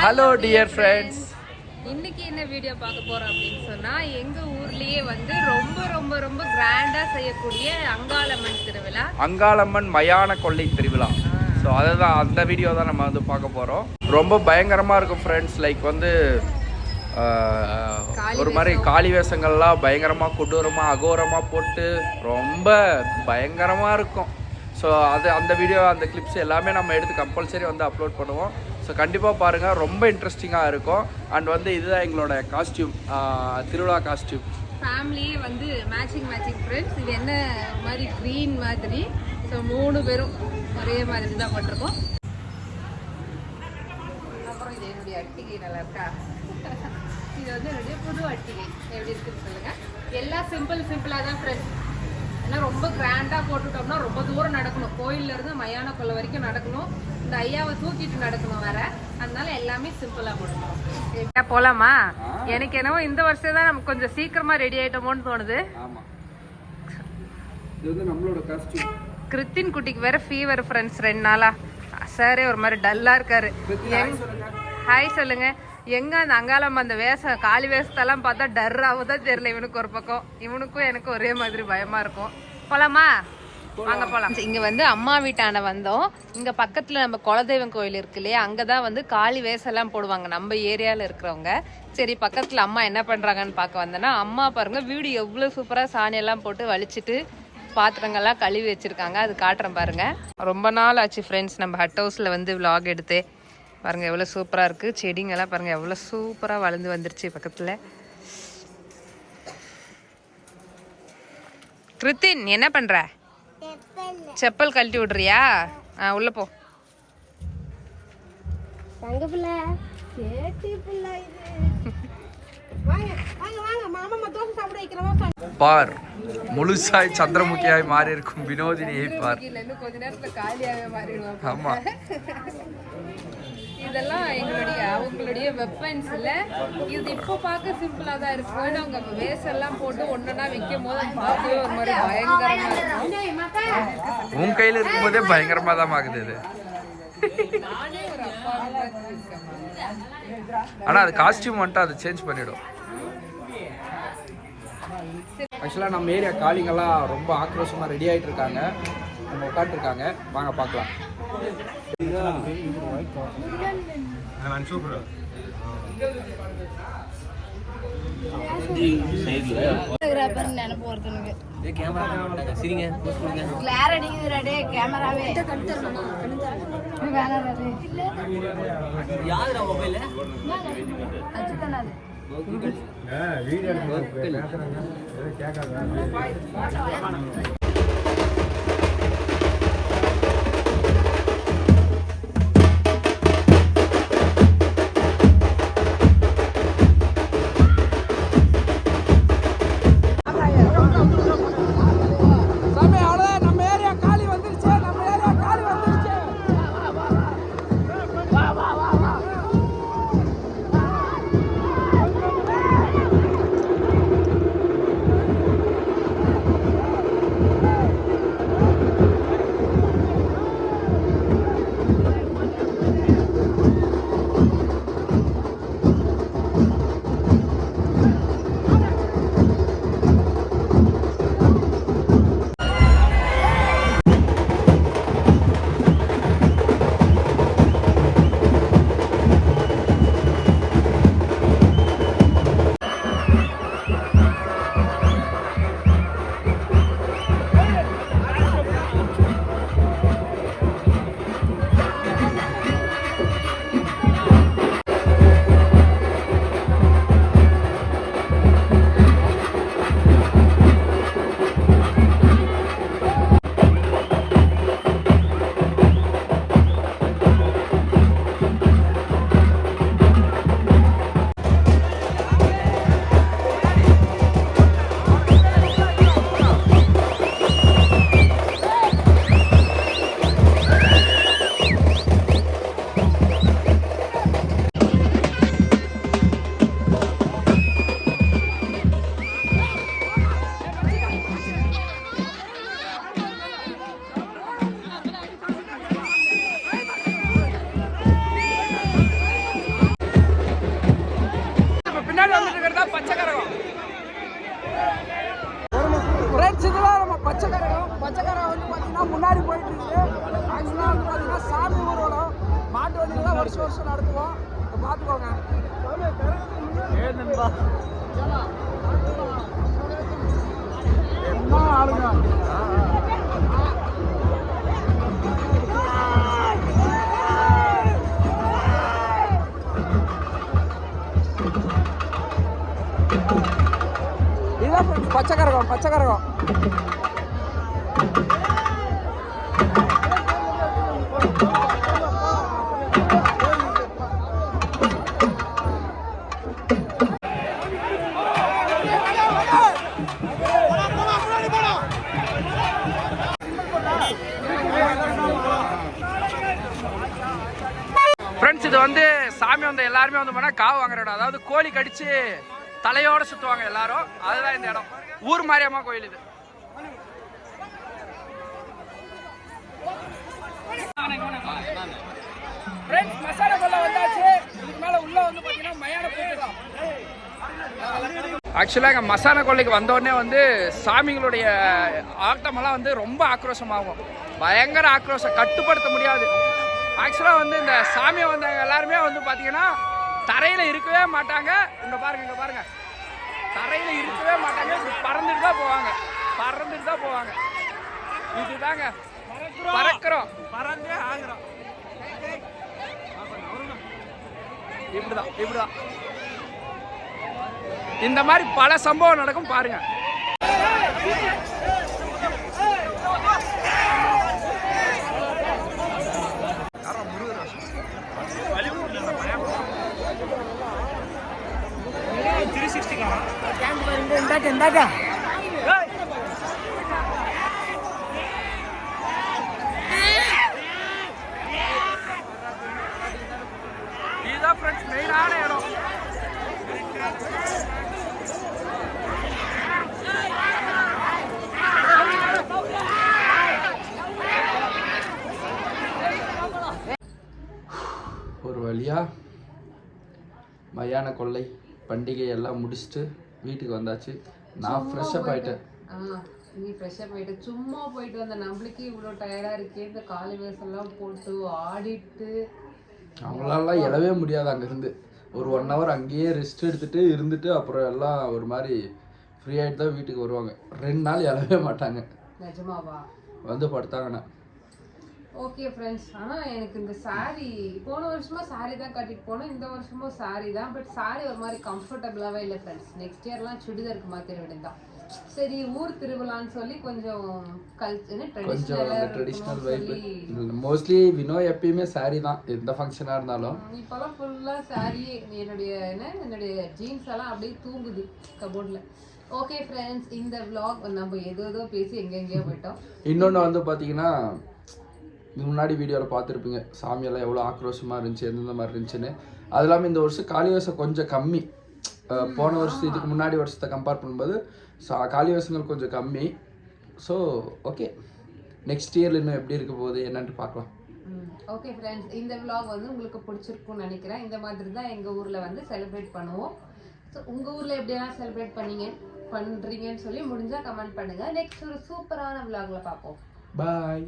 Hello dear friends, இன்னைக்கு என்ன video பார்க்க போறோம் அப்படின்னு சொன்னா எங்க ஊர்லயே வந்து ரொம்ப ரொம்ப ரொம்ப கிராண்டா செய்யக்கூடிய அங்காளம்மன் திருவிழா, அங்காளம்மன் மயான கொள்ளை திருவிழா. ஸோ அதுதான் அந்த வீடியோ தான் நம்ம வந்து பார்க்க போகிறோம். ரொம்ப பயங்கரமாக இருக்கும் ஃப்ரெண்ட்ஸ். லைக் வந்து ஒரு மாதிரி காளி வேஷங்கள்லாம் பயங்கரமாக கொடூரமாக அகோரமாக போட்டு ரொம்ப பயங்கரமாக இருக்கும். ஸோ அந்த வீடியோ அந்த கிளிப்ஸ் எல்லாமே நம்ம எடுத்து கம்பல்சரி வந்து அப்லோட் பண்ணுவோம். ஸோ கண்டிப்பாக பாருங்கள், ரொம்ப இன்ட்ரெஸ்டிங்காக இருக்கும். அண்ட் வந்து இதுதான் எங்களோட காஸ்டியூம், திருவிழா காஸ்டியூம். ஃபேமிலியே வந்து மேட்சிங் ஃப்ரெண்ட்ஸ். இது என்ன மாதிரி க்ரீன் மாதிரி. ஸோ 3 பேரும் ஒரே மாதிரி தான் பண்ணிருக்கோம். அப்புறம் இது என்னுடைய அட்டிகை நல்லா இருக்கா? இது வந்து என்னுடைய புது அட்டிகை எப்படி இருக்குன்னு சொல்லுங்கள். எல்லாம் சிம்பிளாக தான் ஃப்ரெண்ட்ஸ். ஏன்னா ரொம்ப கிராண்டாக போட்டுட்டோம்னா ரொம்ப தூரம் நடக்கணும். கோயிலேருந்து மயான கொள்ளை வரைக்கும் நடக்கணும். இந்த ஐயாவை தூக்கிட்டு நடக்கணும் வேற. அதனால எல்லாமே சிம்பிளாக போடணும். போலாமா? எனக்கு என்னவோ இந்த வருஷம் தான் நமக்கு கொஞ்சம் சீக்கிரமா ரெடி ஆயிட்டோமோன்னு தோணுது. கிருத்தின் குட்டிக்கு வேற ஃபீவர் ஃப்ரெண்ட்ஸ் 2 நாளா. சாரே ஒரு மாதிரி டல்லா இருக்காரு. ஹாய் சொல்லுங்க. எங்க அந்த அங்காளம் அந்த வேஷம் காளி வேஷத்தெல்லாம் பார்த்தா டர்ராவதான் தெரியல. இவனுக்கு ஒரு பக்கம், இவனுக்கும் எனக்கு ஒரே மாதிரி பயமா இருக்கும். போலாமா? வாங்க போலாம். இங்க வந்து அம்மா வீட்டான வந்தோம். இங்க பக்கத்துல நம்ம குலதெய்வம் கோயில் இருக்கு இல்லையா, அங்கதான் வந்து காளி வேஷம் எல்லாம் போடுவாங்க நம்ம ஏரியால இருக்கிறவங்க. சரி, பக்கத்துல அம்மா என்ன பண்றாங்கன்னு பார்க்க வந்தேன்னா, அம்மா பாருங்க வீடு எவ்வளவு சூப்பரா சாணி எல்லாம் போட்டு வலிச்சிட்டு பாத்திரங்கள்லாம் கழுவி வச்சிருக்காங்க. அது காட்டுறேன் பாருங்க. ரொம்ப நாள் ஆச்சு ஃப்ரெண்ட்ஸ் நம்ம ஹட் ஹவுஸ்ல வந்து vlog எடுத்து. பாருங்க எவ்வளவு சூப்பரா இருக்கு. செடிங்கெல்லாம் பாருங்க எவ்வளவு சூப்பரா வளர்ந்து வந்துருச்சு பக்கத்துல. கிருத்தின் என்ன பண்ற? செப்பல் கழட்டி விடுறியா? உள்ள போ. பார், முழுசாய் சந்திரமுகியாய் மாறி இருக்கும் வினோதினியை பார். கொஞ்ச நேரத்துல காலியாவே மாறிடுவாங்க. ஆமா, இதெல்லாம் அவங்களுடைய வெப்பன்ஸ் இல்ல. இது இப்போ பார்க்க சிம்பிளா தான் இருக்கு. அவங்க வேஷெல்லாம் போட்டு ஒன்னொன்னா விற்கும் போது பார்க்கவே ஒரு மாதிரி பயங்கரமா இருக்கும். உன் கையில இருக்கும் போதே பயங்கரமா தான் ஆகுது இது. நானே ஒரு அப்பா ஆனா அது காஸ்டியூம் வந்துட்டு அது சேஞ்ச் பண்ணிடும். ஆக்சுவலாக நம்ம ஏரியா காளிங்கெல்லாம் ரொம்ப ஆக்ரோஷமாக ரெடி ஆகிட்டு இருக்காங்க. நம்ம உட்காந்துருக்காங்க, வாங்க பார்க்கலாம். நடத்துவோம், பார்த்துக்கோங்க. ஆளுங்க இதுதான் பச்சைக்கரகம். ஃப்ரெண்ட்ஸ், இது வந்து சாமி வந்து எல்லாருமே வந்து போனால் காவு வாங்குற இடம். அதாவது கோழி கடிச்சு தலையோட சுற்றுவாங்க எல்லாரும். அதுதான் இந்த இடம். ஊர் மாரியம்மா கோயில் இது. மசாலா கொல்ல வந்தாச்சு. இதுக்கு மேல உள்ள வந்து பாத்தீங்கன்னா மயான பூஜை. ஆக்சுவலாக எங்கள் மசாலா கொல்லைக்கு வந்தோடனே வந்து சாமிகளுடைய ஆட்டமெல்லாம் வந்து ரொம்ப ஆக்ரோஷமாகும். பயங்கர ஆக்ரோஷம், கட்டுப்படுத்த முடியாது. ஆக்சுவலாக வந்து இந்த சாமியை வந்தவங்க எல்லாருமே வந்து பார்த்தீங்கன்னா தரையில் இருக்கவே மாட்டாங்க. இங்கே பாருங்க, தரையில் இருக்கவே மாட்டாங்க. பறந்துட்டு தான் போவாங்க. இதுதாங்க பறக்கிறோம், பறந்தே ஆகிறோம். இப்படிதான் இந்த மாதிரி பல சம்பவம் நடக்கும். பாருங்க. இதுதான் ஃப்ரெண்ட்ஸ் மெயினான இடம். ஒரு வழியா மயான கொள்ளை பண்டிகை எல்லாம் முடிச்சுட்டு வீட்டுக்கு வந்தாச்சு. நான் ஃப்ரெஷ்அப் ஆயிட்டேன். நீ ஃப்ரெஷ்அப் ஆயிட்டு சும்மா போயிட்டு வந்த நம்மளுக்கே இவ்வளோ டயர்டாக இருக்கே. இந்த காலை வேசெல்லாம் போட்டு ஆடிட்டு அவங்களாலாம் எழவே முடியாது. அங்கேருந்து ஒரு 1 hour அங்கேயே ரெஸ்ட் எடுத்துட்டு இருந்துட்டு அப்புறம் எல்லாம் ஒரு மாதிரி ஃப்ரீ ஆகிட்டு தான் வீட்டுக்கு வருவாங்க. 2 நாள் எழவே மாட்டாங்க. நிஜமாவா? வந்து படுத்தாங்கண்ணா. ஓகே ஃப்ரெண்ட்ஸ், ஆனால் எனக்கு இந்த சாரீ போன வருஷமாக சாரீ தான் கட்டிட்டு போனோம். இந்த வருஷமும் சாரீ தான். பட் சாரீ ஒரு மாதிரி கம்ஃபர்டபுளாகவே இல்லை ஃப்ரெண்ட்ஸ். நெக்ஸ்ட் இயர்லாம் சுடிதாருக்கு மாற்றிட வேண்டியதான். சரி, ஊர் திருவிழான்னு சொல்லி கொஞ்சம் ட்ரெடிஷ்னல் வைப். மோஸ்ட்லி வினோ எப்பயுமே சாரீ தான் எந்த ஃபங்க்ஷனாக இருந்தாலும். இப்போலாம் ஃபுல்லாக சாரீ. என்னுடைய ஜீன்ஸ் எல்லாம் அப்படியே தூங்குது கபோர்டில். ஓகே ஃப்ரெண்ட்ஸ், இந்த விளாக் நம்ம ஏதோ பேசி எங்கெங்கேயோ போயிட்டோம். இன்னொன்று வந்து பார்த்தீங்கன்னா முன்னாடி வீடியோவில் பார்த்துருப்பீங்க சாமியெல்லாம் எவ்வளோ ஆக்ரோஷமாக இருந்துச்சு, எந்தெந்த மாதிரி இருந்துச்சுன்னு. அது இல்லாமல் இந்த வருஷம் காளிவேசம் கொஞ்சம் கம்மி. போன வருஷம் இதுக்கு முன்னாடி வருஷத்தை கம்பேர் பண்ணும்போது காளிவேசங்கள் கொஞ்சம் கம்மி. ஸோ ஓகே, நெக்ஸ்ட் இயரில் இன்னும் எப்படி இருக்க போகுது என்னன்ட்டு பார்க்கலாம். ஓகே ஃப்ரெண்ட்ஸ், இந்த விளாக் வந்து உங்களுக்கு பிடிச்சிருக்கும்னு நினைக்கிறேன். இந்த மாதிரி தான் எங்கள் ஊரில் வந்து செலிப்ரேட் பண்ணுவோம். ஸோ உங்கள் ஊரில் எப்படியெல்லாம் செலிப்ரேட் பண்ணுறீங்கன்னு சொல்லி முடிஞ்சால் கமெண்ட் பண்ணுங்கள். நெக்ஸ்ட் ஒரு சூப்பரான விளாகில் பார்ப்போம். பாய்.